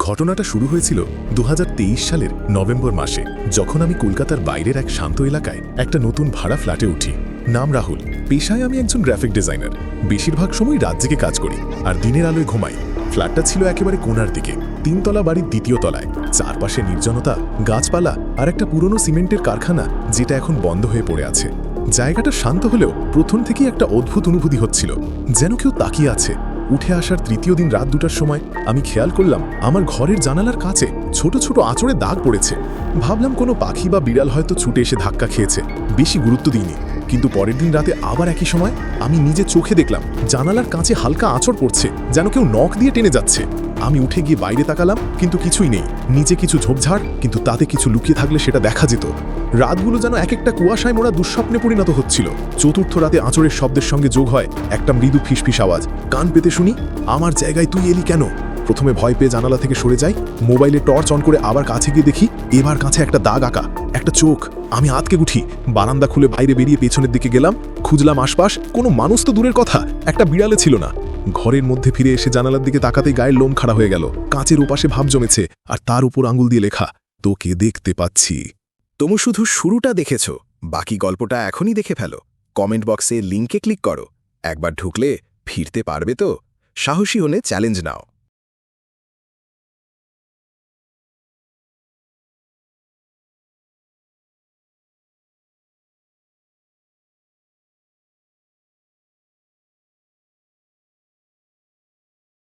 ঘটনাটা শুরু হয়েছিল 2023 সালের নভেম্বর মাসে, যখন আমি কলকাতার বাইরের এক শান্ত এলাকায় একটা নতুন ভাড়া ফ্ল্যাটে উঠি। নাম রাহুল, পেশায় আমি একজন গ্রাফিক ডিজাইনার। বেশিরভাগ সময় রাত জেগে কাজ করি আর দিনের আলোয় ঘুমাই। ফ্ল্যাটটা ছিল একেবারে কোণার দিকে, 3 তলা বাড়ির 2য় তলায়। চারপাশে নির্জনতা, গাছপালা আর একটা পুরনো সিমেন্টের কারখানা, যেটা এখন বন্ধ হয়ে পড়ে আছে। জায়গাটা শান্ত হলেও প্রথম থেকেই একটা অদ্ভুত অনুভূতি হচ্ছিল, যেন কেউ তাকিয়ে আছে। উঠে আসার 3য় দিন রাত 2টার সময় আমি খেয়াল করলাম আমার ঘরের জানালার কাছে ছোট ছোট আঁচড়ে দাগ পড়েছে। ভাবলাম কোনো পাখি বা বিড়াল হয়তো ছুটে এসে ধাক্কা খেয়েছে, বেশি গুরুত্ব দিইনি। কিন্তু পরের দিন রাতে আবার একই সময় আমি নিজে চোখে দেখলাম জানালার কাছে হালকা আঁচড় পড়ছে, যেন কেউ নখ দিয়ে টেনে যাচ্ছে। আমি উঠে গিয়ে বাইরে তাকালাম, কিন্তু কিছুই নেই। নিচে কিছু ঝোপঝাড়, কিন্তু তাতে কিছু লুকিয়ে থাকলে সেটা দেখা যেত। রাতগুলো যেন এক একটা কুয়াশায় মোড়া দুঃস্বপ্নে পরিণত হচ্ছিল। চতুর্থ রাতে আঁচড়ের শব্দের সঙ্গে যোগ হয় একটা মৃদু ফিসফিস আওয়াজ। কান পেতে শুনি, আমার জায়গায় তুই এলি কেন? প্রথমে ভয় পেয়ে জানালা থেকে সরে যাই, মোবাইলে টর্চ অন করে আবার কাছে গিয়ে দেখি এবার কাছে একটা দাগ আঁকা, একটা চোখ। আমি আতকে উঠি, বারান্দা খুলে বাইরে বেরিয়ে পেছনের দিকে গেলাম। খুঁজলাম আশপাশ, কোনো মানুষ তো দূরের কথা, একটা বিড়ালে ছিল না। ঘরের মধ্যে ফিরে এসে জানালার দিকে তাকাতেই গায়ের লোম খাড়া হয়ে গেল। কাঁচের ওপাশে ভাব জমেছে, আর তার উপর আঙুল দিয়ে লেখা, তোকে দেখতে পাচ্ছি। তুমি শুধু শুরুটা দেখেছ, বাকি গল্পটা এখনই দেখে ফেলো। কমেন্ট বক্সে লিঙ্কে ক্লিক করো। একবার ঢুকলে ফিরতে পারবে তো? সাহসী হলে চ্যালেঞ্জ নাও।